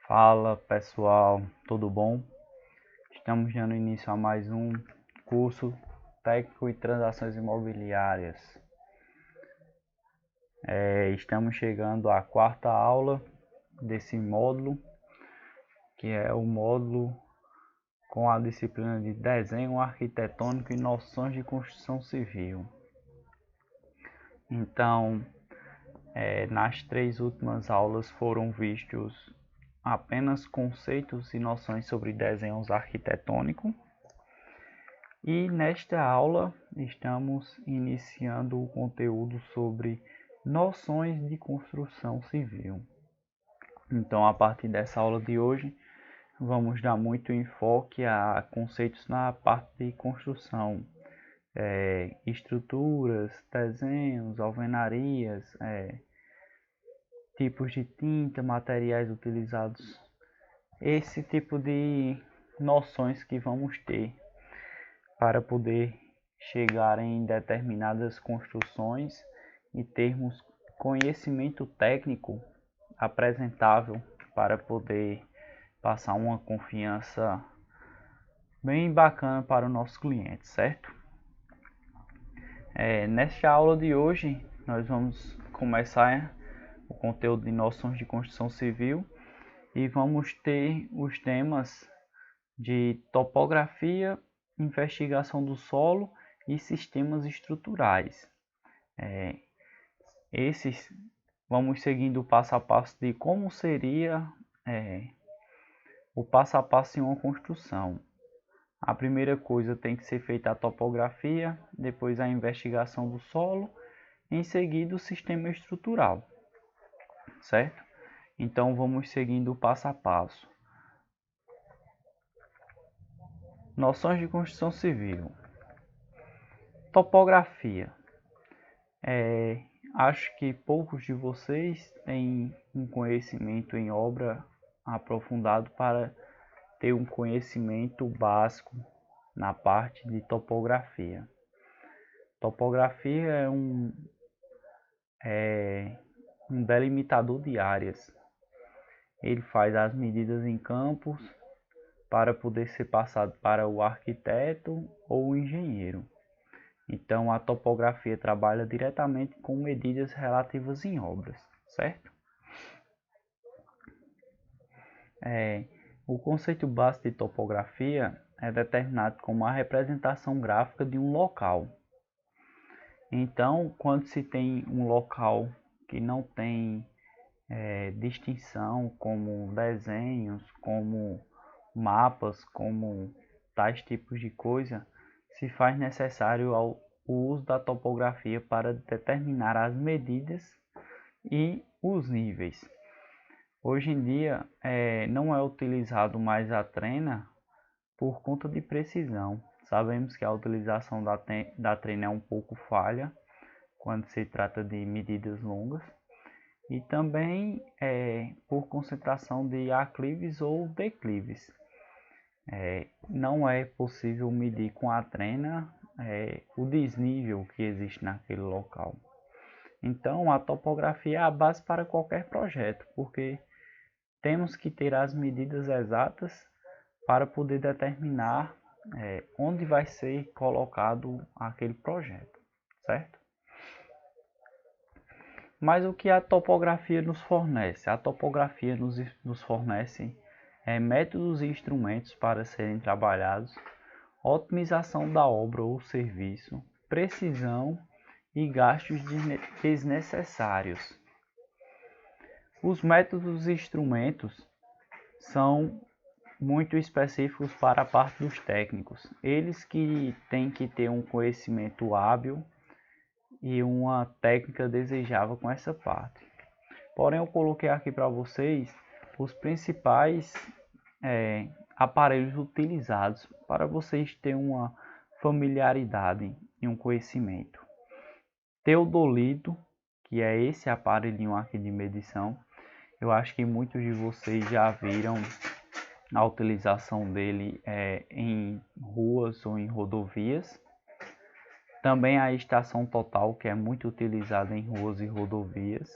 Fala pessoal, tudo bom? Estamos dando início a mais um curso técnico em transações imobiliárias. Estamos chegando à quarta aula desse módulo, que é o módulo com a disciplina de desenho arquitetônico e noções de construção civil. Então, nas 3 últimas aulas foram vistos apenas conceitos e noções sobre desenhos arquitetônicos. E nesta aula estamos iniciando o conteúdo sobre noções de construção civil. Então, a partir dessa aula de hoje, vamos dar muito enfoque a conceitos na parte de construção, estruturas, desenhos, alvenarias, tipos de tinta, materiais utilizados, esse tipo de noções que vamos ter para poder chegar em determinadas construções e termos conhecimento técnico apresentável para poder passar uma confiança bem bacana para o nosso cliente, certo? Nesta aula de hoje nós vamos começar o conteúdo de noções de construção civil e vamos ter os temas de topografia, investigação do solo e sistemas estruturais. Esses vamos seguindo o passo a passo de como seria o passo a passo em uma construção. A primeira coisa tem que ser feita a topografia, depois a investigação do solo, em seguida o sistema estrutural, certo? Então vamos seguindo o passo a passo. Noções de construção civil. Topografia. Acho que poucos de vocês têm um conhecimento em obra aprofundado para ter um conhecimento básico na parte de topografia. Topografia é um delimitador de áreas. Ele faz as medidas em campos para poder ser passado para o arquiteto ou o engenheiro. Então, a topografia trabalha diretamente com medidas relativas em obras, certo? O conceito básico de topografia é determinado como a representação gráfica de um local. Então, quando se tem um local que não tem distinção, como desenhos, como mapas, como tais tipos de coisa, se faz necessário o uso da topografia para determinar as medidas e os níveis. Hoje em dia não é utilizado mais a trena por conta de precisão. Sabemos que a utilização da trena é um pouco falha quando se trata de medidas longas e também por concentração de aclives ou declives. Não é possível medir com a trena o desnível que existe naquele local. Então, a topografia é a base para qualquer projeto, porque temos que ter as medidas exatas para poder determinar onde vai ser colocado aquele projeto, certo? Mas o que a topografia nos fornece? A topografia nos fornece métodos e instrumentos para serem trabalhados, otimização da obra ou serviço, precisão e gastos desnecessários. Os métodos e instrumentos são muito específicos para a parte dos técnicos. Eles que têm que ter um conhecimento hábil e uma técnica desejável com essa parte. Porém, eu coloquei aqui para vocês os principais aparelhos utilizados para vocês terem uma familiaridade e um conhecimento. Teodolito, que é esse aparelhinho aqui de medição. Eu acho que muitos de vocês já viram a utilização dele em ruas ou em rodovias. Também a estação total, que é muito utilizada em ruas e rodovias.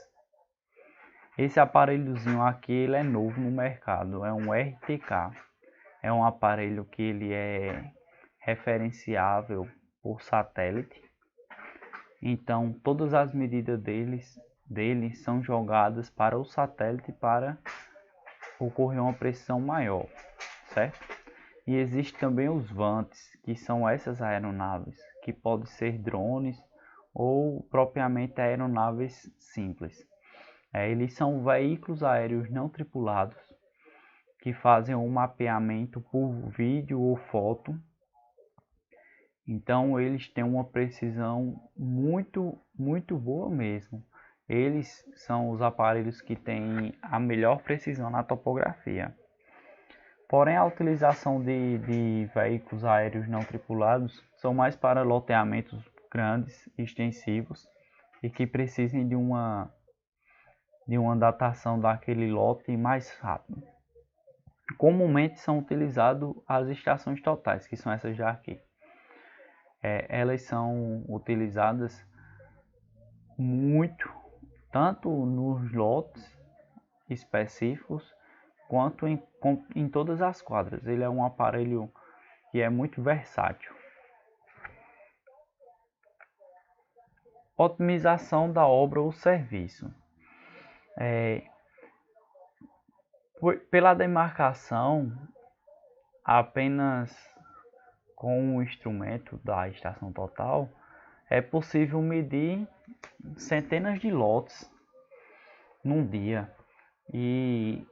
Esse aparelhozinho aqui, ele é novo no mercado, é um RTK. É um aparelho que ele é referenciável por satélite. Então, todas as medidas dele são jogadas para o satélite para ocorrer uma precisão maior, certo? E existe também os VANTs, que são essas aeronaves, que podem ser drones ou propriamente aeronaves simples. Eles são veículos aéreos não tripulados que fazem um mapeamento por vídeo ou foto. Então eles têm uma precisão muito boa mesmo. Eles são os aparelhos que têm a melhor precisão na topografia. Porém, a utilização de veículos aéreos não tripulados são mais para loteamentos grandes, extensivos e que precisem de uma datação daquele lote mais rápido. Comumente são utilizadas as estações totais, que são essas já aqui. Elas são utilizadas muito, tanto nos lotes específicos, quanto em todas as quadras. Ele é um aparelho que é muito versátil. Otimização da obra ou serviço. Pela demarcação, apenas com o instrumento da estação total, é possível medir centenas de lotes num dia. E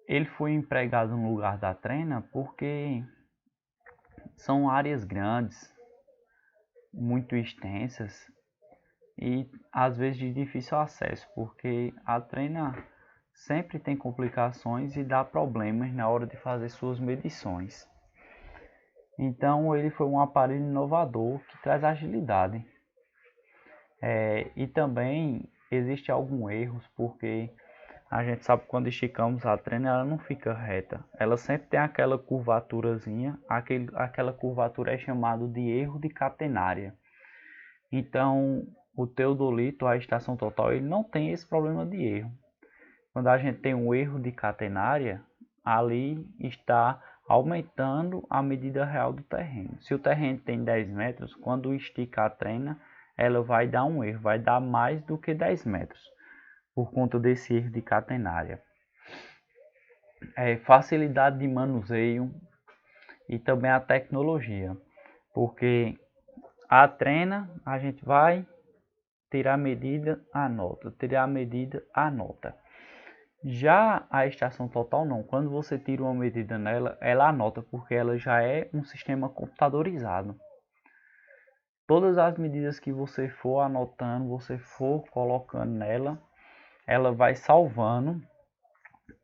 ele foi empregado no lugar da trena porque são áreas grandes, muito extensas e às vezes de difícil acesso, porque a trena sempre tem complicações e dá problemas na hora de fazer suas medições. Então ele foi um aparelho inovador que traz agilidade. E também existe alguns erros, porque a gente sabe que quando esticamos a trena ela não fica reta. Ela sempre tem aquela curvaturazinha, aquela curvatura é chamada de erro de catenária. Então o teodolito, a estação total, ele não tem esse problema de erro. Quando a gente tem um erro de catenária, ali está aumentando a medida real do terreno. Se o terreno tem 10 metros, quando estica a trena, ela vai dar um erro, vai dar mais do que 10 metros, por conta desse erro de catenária. Facilidade de manuseio e também a tecnologia, porque a trena a gente vai tirar a medida, anota, tirar a medida, anota. Já a estação total não, quando você tira uma medida nela, ela anota, porque ela já é um sistema computadorizado. Todas as medidas que você for anotando, você for colocando nela, ela vai salvando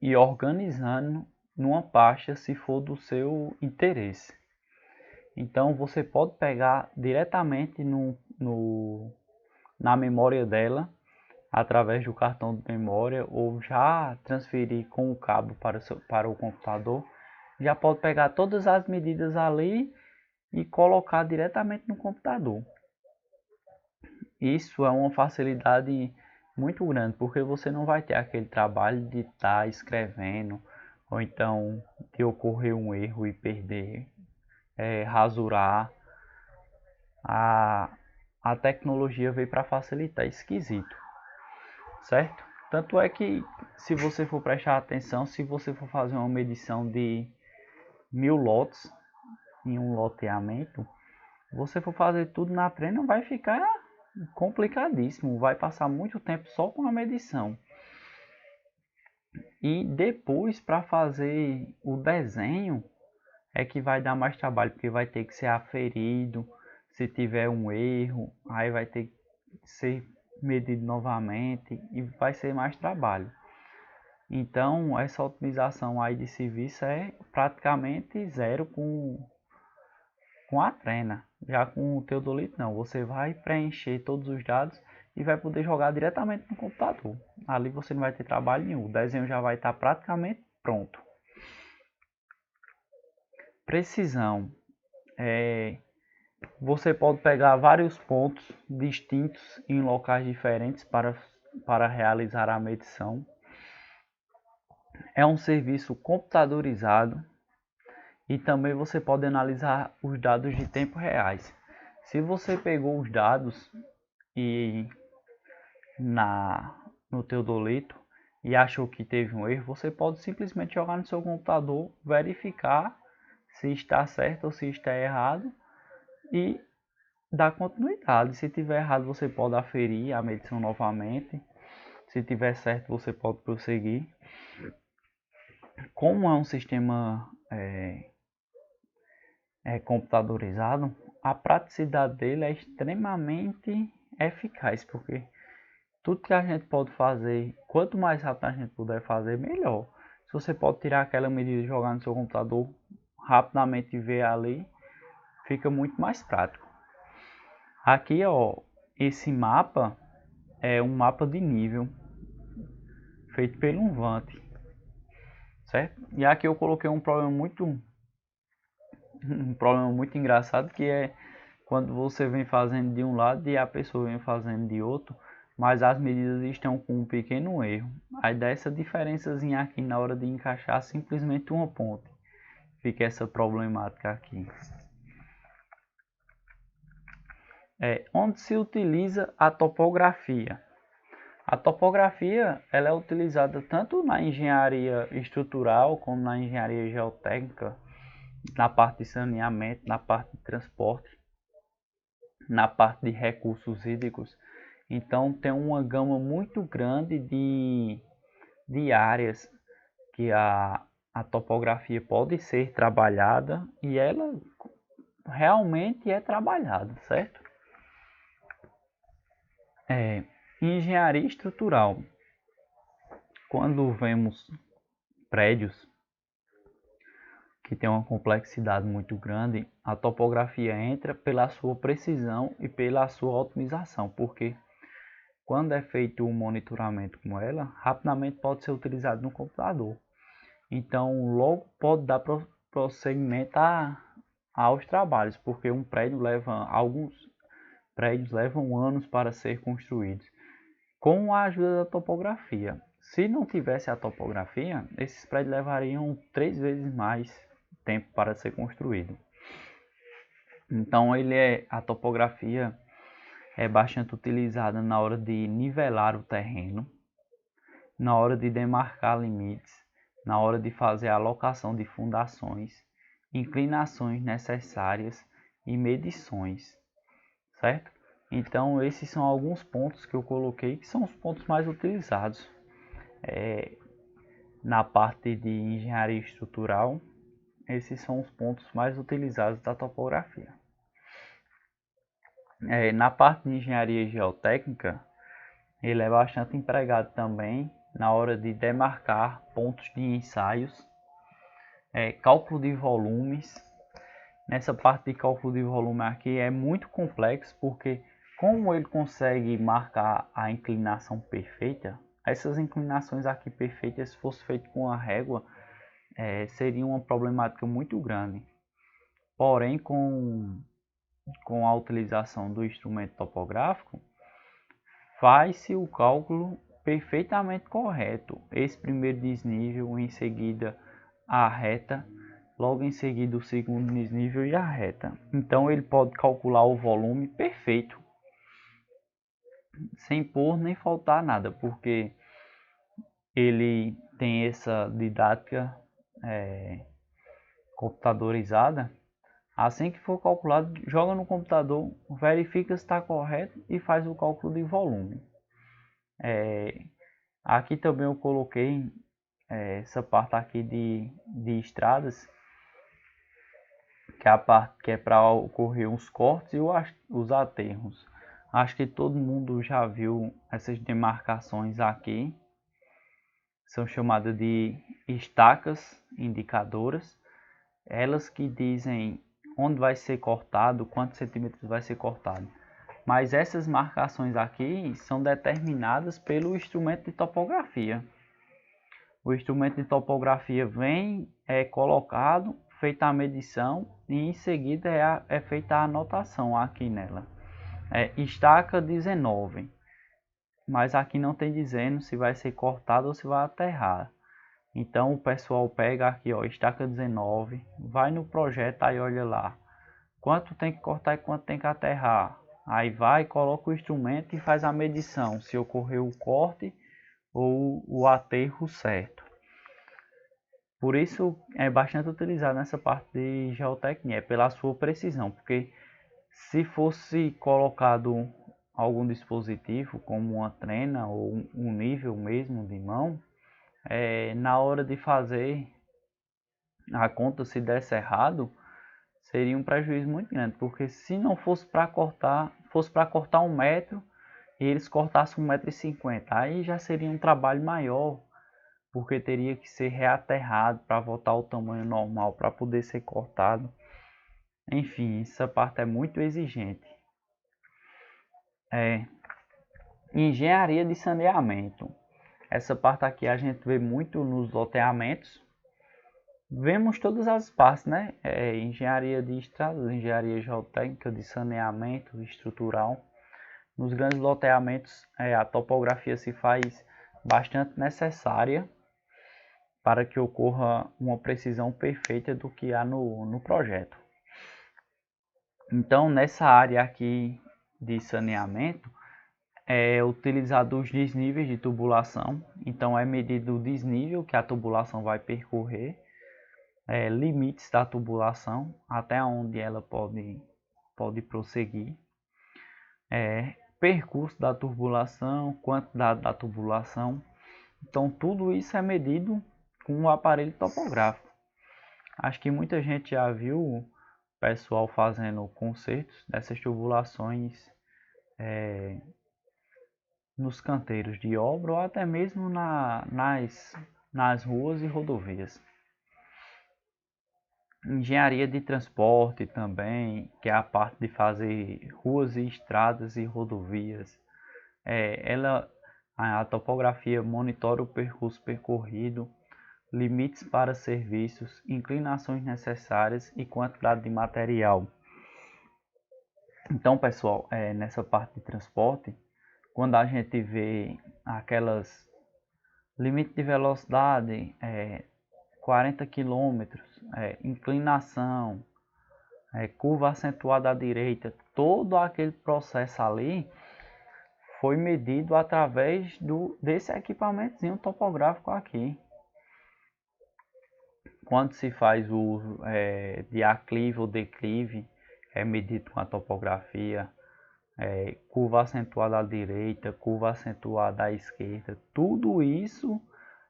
e organizando numa pasta se for do seu interesse. Então você pode pegar diretamente na memória dela, através do cartão de memória, ou já transferir com o cabo para o computador. Já pode pegar todas as medidas ali e colocar diretamente no computador. Isso é uma facilidade muito grande, porque você não vai ter aquele trabalho de estar escrevendo, ou então de ocorrer um erro e perder, rasurar. A tecnologia veio para facilitar esse quesito, certo? Tanto é que, se você for prestar atenção, se você for fazer uma medição de 1000 lotes em um loteamento, você for fazer tudo na trena, vai ficar complicadíssimo, vai passar muito tempo só com a medição. E depois, para fazer o desenho, é que vai dar mais trabalho, porque vai ter que ser aferido. Se tiver um erro, aí vai ter que ser medido novamente e vai ser mais trabalho. Então essa otimização aí de serviço é praticamente zero com a trena. Já com o teodolito não, você vai preencher todos os dados e vai poder jogar diretamente no computador. Ali você não vai ter trabalho nenhum, o desenho já vai estar praticamente pronto. Precisão. Você pode pegar vários pontos distintos em locais diferentes para para realizar a medição. É um serviço computadorizado e também você pode analisar os dados de tempo reais. Se você pegou os dados e no teu dolito e achou que teve um erro, você pode simplesmente jogar no seu computador, verificar se está certo ou se está errado e dar continuidade. Se tiver errado, você pode aferir a medição novamente. Se tiver certo, você pode prosseguir. Como é um sistema computadorizado, a praticidade dele é extremamente eficaz, porque tudo que a gente pode fazer, quanto mais rápido a gente puder fazer, melhor. Se você pode tirar aquela medida e jogar no seu computador rapidamente e ver ali, fica muito mais prático. Aqui, ó, esse mapa é um mapa de nível feito pelo Unvant, certo? E aqui eu coloquei um problema muito engraçado, que é quando você vem fazendo de um lado e a pessoa vem fazendo de outro, mas as medidas estão com um pequeno erro. Aí dá essa diferençazinha aqui na hora de encaixar simplesmente uma ponte. Fica essa problemática aqui. Onde se utiliza a topografia. A topografia ela é utilizada tanto na engenharia estrutural como na engenharia geotécnica, na parte de saneamento, na parte de transporte, na parte de recursos hídricos. Então tem uma gama muito grande de áreas que a topografia pode ser trabalhada e ela realmente é trabalhada, certo? Engenharia estrutural. Quando vemos prédios que têm uma complexidade muito grande, a topografia entra pela sua precisão e pela sua otimização, porque quando é feito um monitoramento com ela, rapidamente pode ser utilizado no computador. Então, logo pode dar prosseguimento aos trabalhos, porque alguns prédios levam anos para ser construídos, com a ajuda da topografia. Se não tivesse a topografia, esses prédios levariam 3 vezes mais tempo para ser construído. Então, a topografia é bastante utilizada na hora de nivelar o terreno, na hora de demarcar limites, na hora de fazer a alocação de fundações, inclinações necessárias e medições, certo? Então esses são alguns pontos que eu coloquei que são os pontos mais utilizados na parte de engenharia estrutural. Esses são os pontos mais utilizados da topografia. Na parte de engenharia geotécnica, ele é bastante empregado também na hora de demarcar pontos de ensaios, cálculo de volumes. Nessa parte de cálculo de volume aqui é muito complexo, porque como ele consegue marcar a inclinação perfeita, essas inclinações aqui perfeitas, se fosse feito com a régua, seria uma problemática muito grande. Porém, com a utilização do instrumento topográfico, faz-se o cálculo perfeitamente correto. Esse primeiro desnível, em seguida a reta, logo em seguida o segundo desnível e a reta. Então ele pode calcular o volume perfeito, sem pôr nem faltar nada, porque ele tem essa didática computadorizada. Assim que for calculado, joga no computador, verifica se está correto e faz o cálculo de volume. Aqui também eu coloquei essa parte aqui de estradas, que é a parte que é para ocorrer os cortes e os aterros. Acho que todo mundo já viu essas demarcações aqui. São chamadas de estacas indicadoras. Elas que dizem onde vai ser cortado, quantos centímetros vai ser cortado. Mas essas marcações aqui são determinadas pelo instrumento de topografia. O instrumento de topografia vem, colocado, feita a medição e em seguida é feita a anotação aqui nela. Estaca 19. mas aqui não tem dizendo se vai ser cortado ou se vai aterrar. Então o pessoal pega aqui, ó, estaca 19, vai no projeto, aí olha lá, quanto tem que cortar e quanto tem que aterrar. Aí vai, coloca o instrumento e faz a medição, se ocorreu o corte ou o aterro certo. Por isso é bastante utilizado nessa parte de geotecnia, pela sua precisão, porque se fosse colocado algum dispositivo, como uma trena ou um nível mesmo de mão, na hora de fazer a conta, se desse errado, seria um prejuízo muito grande, porque se não fosse para cortar, fosse para cortar 1 metro e eles cortassem 1,50 m, aí já seria um trabalho maior, porque teria que ser reaterrado para voltar ao tamanho normal para poder ser cortado. Enfim, essa parte é muito exigente. Engenharia de saneamento. Essa parte aqui a gente vê muito nos loteamentos. Vemos todas as partes, né? Engenharia de estradas, engenharia geotécnica, de saneamento estrutural. Nos grandes loteamentos, a topografia se faz bastante necessária para que ocorra uma precisão perfeita do que há no projeto. Então, nessa área aqui de saneamento, é utilizado os desníveis de tubulação. Então, é medido o desnível que a tubulação vai percorrer, limites da tubulação, até onde ela pode prosseguir, percurso da tubulação, quantidade da tubulação. Então, tudo isso é medido com o aparelho topográfico. Acho que muita gente já viu o pessoal fazendo concertos dessas tubulações nos canteiros de obra ou até mesmo nas ruas e rodovias. Engenharia de transporte também, que é a parte de fazer ruas e estradas e rodovias. A topografia monitora o percurso percorrido, limites para serviços, inclinações necessárias e quantidade de material. Então, pessoal, nessa parte de transporte, quando a gente vê aquelas limite de velocidade, 40 km, inclinação, curva acentuada à direita, todo aquele processo ali foi medido através desse equipamentozinho topográfico aqui. Quando se faz o uso de aclive ou declive, é medido com a topografia, curva acentuada à direita, curva acentuada à esquerda, tudo isso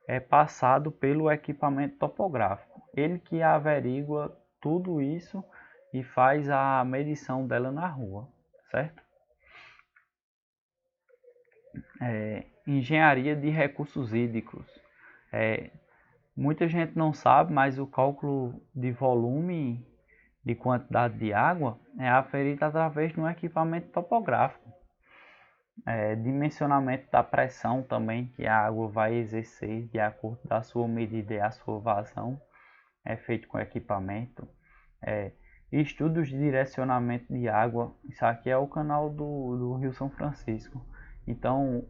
é passado pelo equipamento topográfico. Ele que averigua tudo isso e faz a medição dela na rua, certo? Engenharia de recursos hídricos. Muita gente não sabe, mas o cálculo de volume de quantidade de água é aferido através de um equipamento topográfico. Dimensionamento da pressão também que a água vai exercer de acordo com a sua medida e a sua vazão é feito com equipamento. Estudos de direcionamento de água, isso aqui é o canal do Rio São Francisco. Então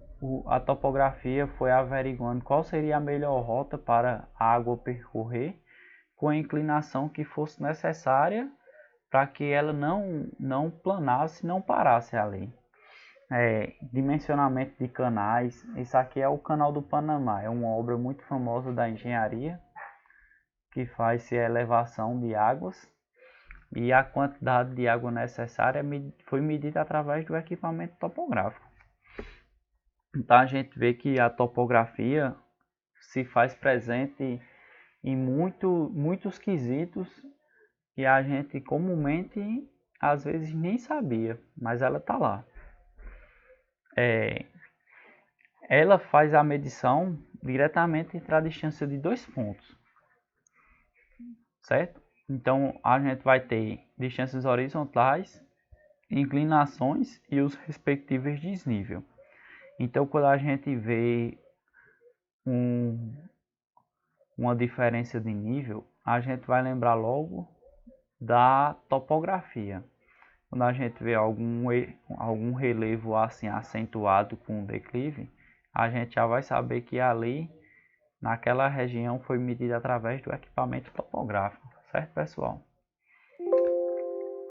a topografia foi averiguando qual seria a melhor rota para a água percorrer com a inclinação que fosse necessária para que ela não planasse, não parasse ali. Dimensionamento de canais, isso aqui é o canal do Panamá, é uma obra muito famosa da engenharia que faz a elevação de águas e a quantidade de água necessária foi medida através do equipamento topográfico. Então a gente vê que a topografia se faz presente em muitos quesitos que a gente comumente às vezes nem sabia, mas ela está lá. Ela faz a medição diretamente entre a distância de 2 pontos, certo? Então a gente vai ter distâncias horizontais, inclinações e os respectivos desnível. Então quando a gente vê uma diferença de nível, a gente vai lembrar logo da topografia. quando a gente vê algum relevo assim acentuado com declive, a gente já vai saber que ali, naquela região, foi medido através do equipamento topográfico, certo, pessoal?